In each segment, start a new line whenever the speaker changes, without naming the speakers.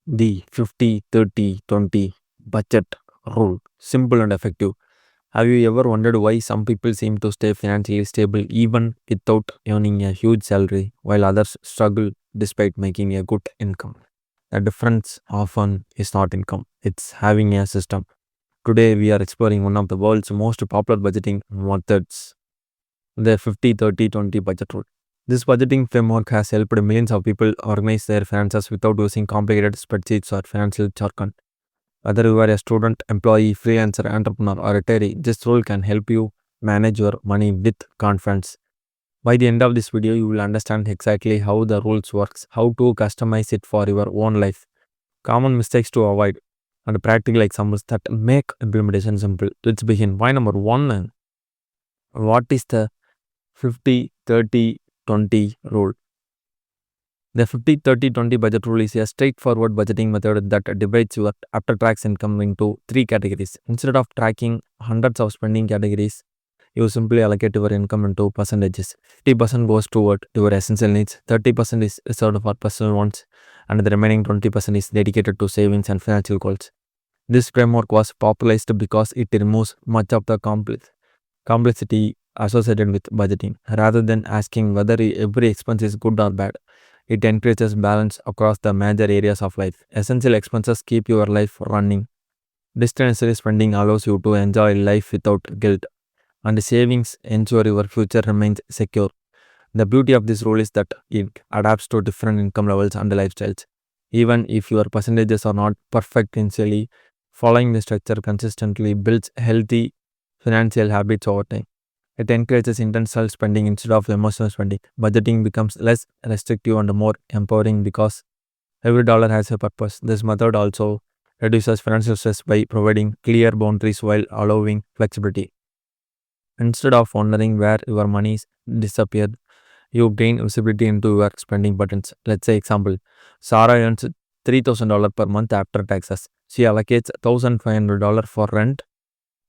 The 50-30-20 budget rule. Simple and effective. Have you ever wondered why some people seem to stay financially stable even without earning a huge salary, while others struggle despite making a good income? The difference often is not income, it's having a system. Today, we are exploring one of the world's most popular budgeting methods, the 50-30-20 budget rule. This budgeting framework has helped millions of people organize their finances without using complicated spreadsheets or financial jargon. Whether you are a student, employee, freelancer, entrepreneur, or retiree, this rule can help you manage your money with confidence. By the end of this video, you will understand exactly how the rules works, how to customize it for your own life, common mistakes to avoid, and practical examples that make implementation simple. Let's begin. Point number one. What is the 50-30-20 rule? The 50-30-20 budget rule is a straightforward budgeting method that divides your after-tax income into three categories. Instead of tracking hundreds of spending categories, you simply allocate your income into percentages. 50% goes toward your essential needs, 30% is reserved for personal wants, and the remaining 20% is dedicated to savings and financial goals. This framework was popularized because it removes much of the complexity associated with budgeting. Rather than asking whether every expense is good or bad, it encourages balance across the major areas of life. Essential expenses keep your life running. Discretionary spending allows you to enjoy life without guilt, and savings ensure your future remains secure. The beauty of this rule is that it adapts to different income levels and lifestyles. Even if your percentages are not perfect initially, following the structure consistently builds healthy financial habits over time. It encourages intentional spending instead of emotional spending. Budgeting becomes less restrictive and more empowering because every dollar has a purpose. This method also reduces financial stress by providing clear boundaries while allowing flexibility. Instead of wondering where your money is disappeared, you gain visibility into your spending patterns. Let's say example, Sarah earns $3,000 per month after taxes. She allocates $1,500 for rent,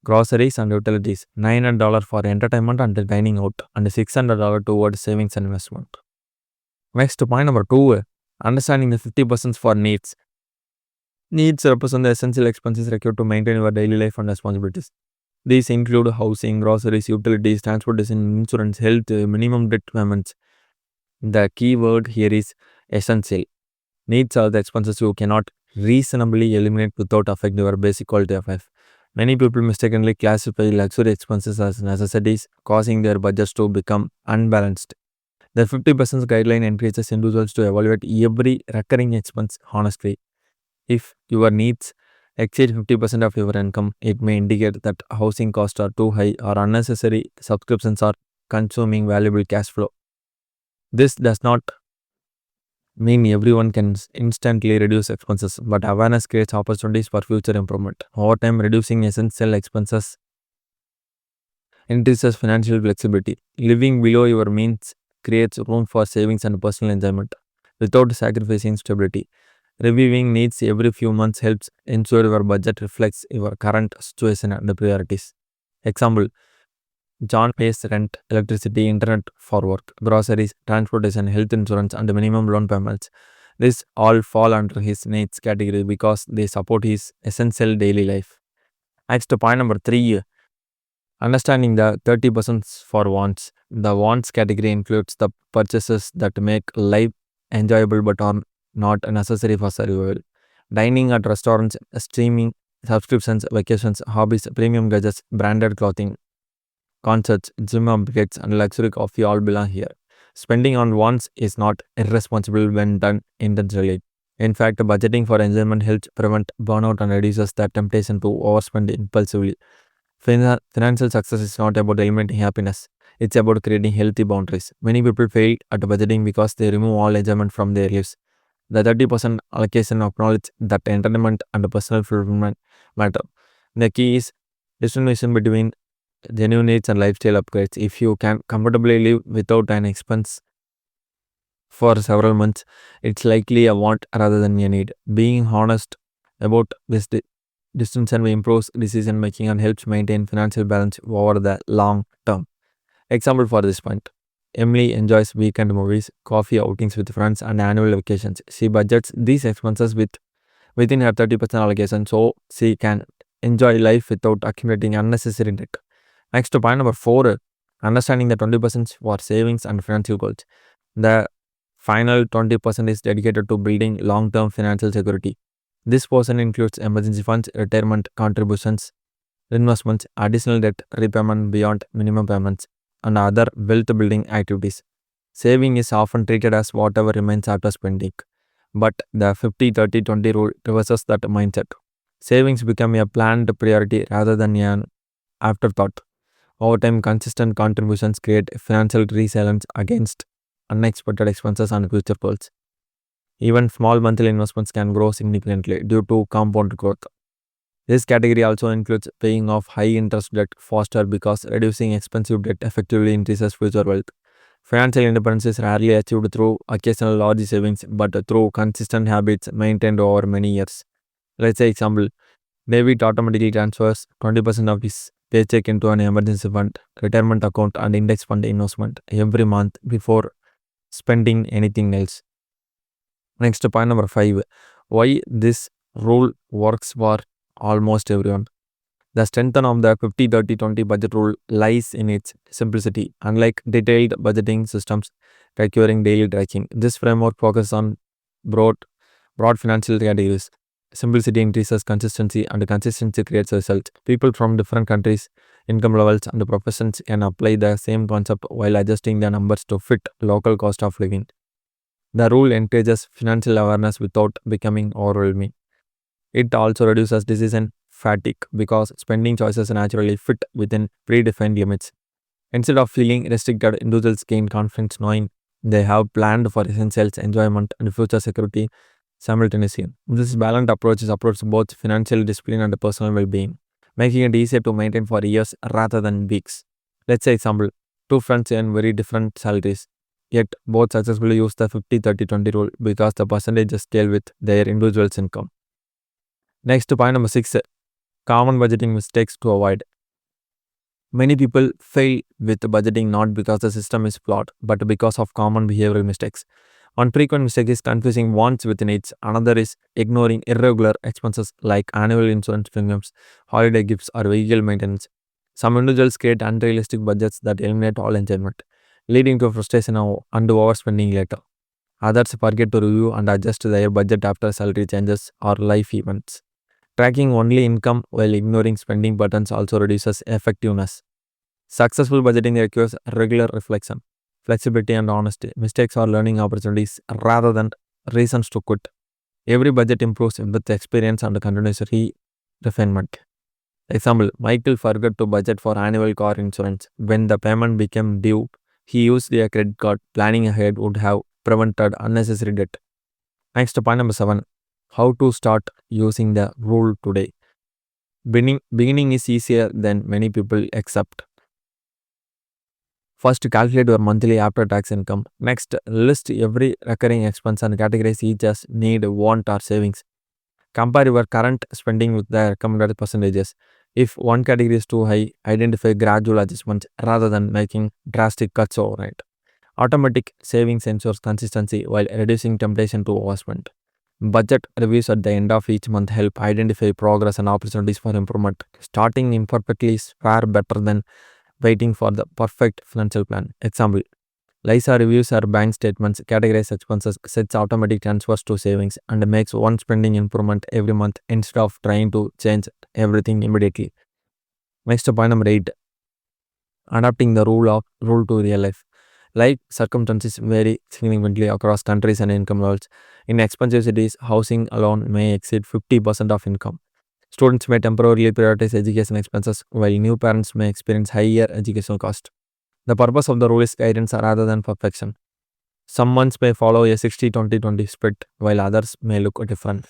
groceries and utilities, $900 for entertainment and dining out, and $600 towards savings and investment. Next, point number two, understanding the 50% for needs. Needs represent the essential expenses required to maintain your daily life and responsibilities. These include housing, groceries, utilities, transportation, insurance, health, minimum debt payments. The key word here is essential. Needs are the expenses you cannot reasonably eliminate without affecting your basic quality of life. Many people mistakenly classify luxury expenses as necessities, causing their budgets to become unbalanced. The 50% guideline encourages individuals to evaluate every recurring expense honestly. If your needs exceed 50% of your income, it may indicate that housing costs are too high or unnecessary subscriptions are consuming valuable cash flow. This does not mean everyone can instantly reduce expenses, but awareness creates opportunities for future improvement. Over time, reducing essential expenses increases financial flexibility. Living below your means creates room for savings and personal enjoyment without sacrificing stability. Reviewing needs every few months helps ensure your budget reflects your current situation and priorities. Example, John pays rent, electricity, internet for work, groceries, transportation, health insurance, and minimum loan payments. These all fall under his needs category because they support his essential daily life. Next, point number three, understanding the 30% for wants. The wants category includes the purchases that make life enjoyable but are not necessary for survival. Dining at restaurants, streaming, subscriptions, vacations, hobbies, premium gadgets, branded clothing, concerts, gym upgrades, and luxury coffee all belong here. Spending on wants is not irresponsible when done intentionally. In fact, budgeting for enjoyment helps prevent burnout and reduces the temptation to overspend impulsively. Financial success is not about eliminating happiness, it's about creating healthy boundaries. Many people fail at budgeting because they remove all enjoyment from their lives. The 30% allocation acknowledges that entertainment and personal fulfillment matter. The key is distinction between genuine needs and lifestyle upgrades. If you can comfortably live without an expense for several months, it's likely a want rather than a need. Being honest about this distinction improves decision making and helps maintain financial balance over the long term. Example for this point. Emily enjoys weekend movies, coffee outings with friends, and annual vacations. She budgets these expenses with within her 30% allocation so she can enjoy life without accumulating unnecessary debt. Next, to point number 4, understanding the 20% for savings and financial goals. The final 20% is dedicated to building long term financial security. This portion includes emergency funds, retirement contributions, investments, additional debt repayment beyond minimum payments, and other wealth building activities. Saving is often treated as whatever remains after spending, but the 50-30-20 rule reverses that mindset. Savings become a planned priority rather than an afterthought. Over time, consistent contributions create financial resilience against unexpected expenses and future goals. Even small monthly investments can grow significantly due to compound growth. This category also includes paying off high interest debt faster because reducing expensive debt effectively increases future wealth. Financial independence is rarely achieved through occasional large savings but through consistent habits maintained over many years. Let's say example, David automatically transfers 20% of his paycheck into an emergency fund, retirement account, and index fund investment every month before spending anything else. Next, point number 5, why this rule works for almost everyone. The strength of the 50-30-20 budget rule lies in its simplicity. Unlike detailed budgeting systems requiring daily tracking, this framework focuses on broad financial categories. Simplicity increases consistency, and consistency creates results. People from different countries, income levels, and professions can apply the same concept while adjusting the numbers to fit local cost of living. The rule encourages financial awareness without becoming overwhelming. It also reduces decision fatigue because spending choices naturally fit within predefined limits. Instead of feeling restricted, individuals gain confidence knowing they have planned for essentials, enjoyment, and future security simultaneously. This balanced approach supports both financial discipline and personal well-being, making it easier to maintain for years rather than weeks. Let's say example, two friends earn very different salaries, yet both successfully use the 50-30-20 rule because the percentages scale with their individual's income. Next, point number 6, common budgeting mistakes to avoid. Many people fail with budgeting not because the system is flawed, but because of common behavioral mistakes. One frequent mistake is confusing wants with needs. Another is ignoring irregular expenses like annual insurance premiums, holiday gifts, or vehicle maintenance. Some individuals create unrealistic budgets that eliminate all enjoyment, leading to frustration and overspending later. Others forget to review and adjust their budget after salary changes or life events. Tracking only income while ignoring spending patterns also reduces effectiveness. Successful budgeting requires regular reflection, flexibility, and honesty. Mistakes are learning opportunities rather than reasons to quit. Every budget improves with experience and continuous refinement. Example, Michael forgot to budget for annual car insurance. When the payment became due, he used a credit card. Planning ahead would have prevented unnecessary debt. Next, point number 7, how to start using the rule today. Beginning is easier than many people accept. First, calculate your monthly after-tax income. Next, list every recurring expense and categorize each as need, want, or savings. Compare your current spending with the recommended percentages. If one category is too high, identify gradual adjustments rather than making drastic cuts overnight. Automatic savings ensures consistency while reducing temptation to overspend. Budget reviews at the end of each month help identify progress and opportunities for improvement. Starting imperfectly is far better than waiting for the perfect financial plan. Example, Lisa reviews her bank statements, categorizes expenses, sets automatic transfers to savings, and makes one spending improvement every month instead of trying to change everything immediately. Next, point number 8, adapting the rule to real life. Life circumstances vary significantly across countries and income levels. In expensive cities, housing alone may exceed 50% of income. Students may temporarily prioritize education expenses, while new parents may experience higher educational cost. The purpose of the rule is guidance rather than perfection. Some months may follow a 60-20-20 split, while others may look different.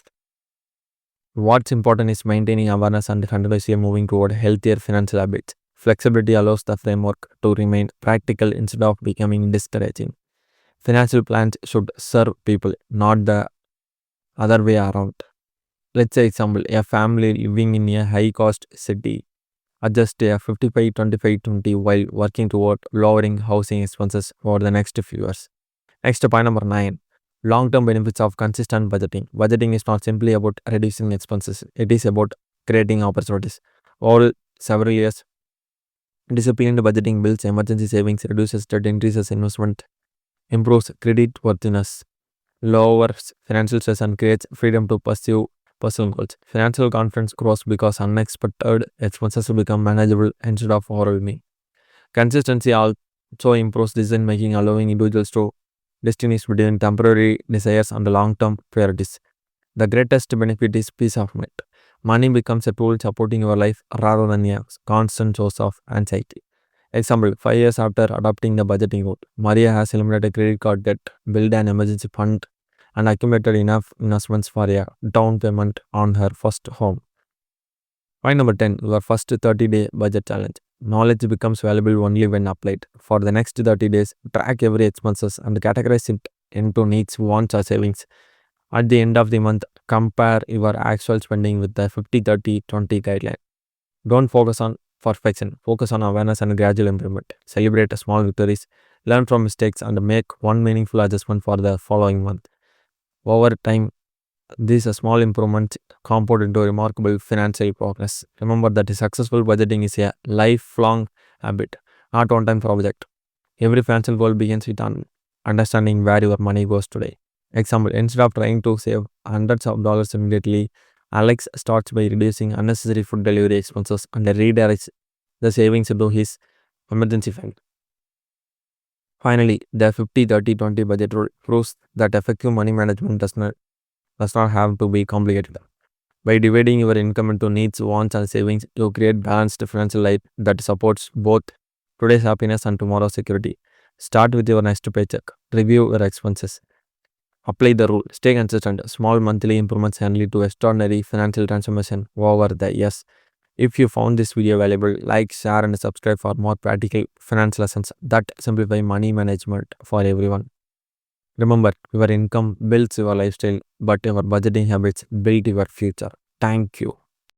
What's important is maintaining awareness and continuously moving toward healthier financial habits. Flexibility allows the framework to remain practical instead of becoming discouraging. Financial plans should serve people, not the other way around. Let's say example, a family living in a high-cost city adjust a 55-25-20 while working toward lowering housing expenses for the next few years. Next, point number 9, Long-term benefits of consistent budgeting. Budgeting is not simply about reducing expenses. It is about creating opportunities. Over several years, disciplined budgeting builds emergency savings, reduces debt, increases investment, improves credit worthiness, lowers financial stress, and creates freedom to pursue personal goals. Financial confidence grows because unexpected expenses become manageable instead of overwhelming. Consistency also improves decision making, allowing individuals to distinguish between temporary desires and long term priorities. The greatest benefit is peace of mind. Money becomes a tool supporting your life rather than a constant source of anxiety. Example: 5 years after adopting the budgeting rule, Maria has eliminated credit card debt, built an emergency fund, and accumulated enough investments for a down payment on her first home. Point number 10: your first 30-day budget challenge. Knowledge becomes valuable only when applied. For the next 30 days, track every expenses and categorize it into needs, wants, or savings. At the end of the month, compare your actual spending with the 50-30-20 guideline. Don't focus on perfection, focus on awareness and gradual improvement. Celebrate small victories, learn from mistakes, and make one meaningful adjustment for the following month. Over time, these small improvements compound into remarkable financial progress. Remember that successful budgeting is a lifelong habit, not one-time project. Every financial goal begins with understanding where your money goes today. Example: instead of trying to save hundreds of dollars immediately, Alex starts by reducing unnecessary food delivery expenses and redirects the savings into his emergency fund. Finally, the 50-30-20 budget rule proves that effective money management does not have to be complicated. By dividing your income into needs, wants, and savings, you create balanced financial life that supports both today's happiness and tomorrow's security. Start with your next paycheck. Review your expenses. Apply the rule. Stay consistent. Small monthly improvements can lead to extraordinary financial transformation over the years. If you found this video valuable, like, share, and subscribe for more practical finance lessons that simplify money management for everyone. Remember, your income builds your lifestyle, but your budgeting habits build your future. Thank you.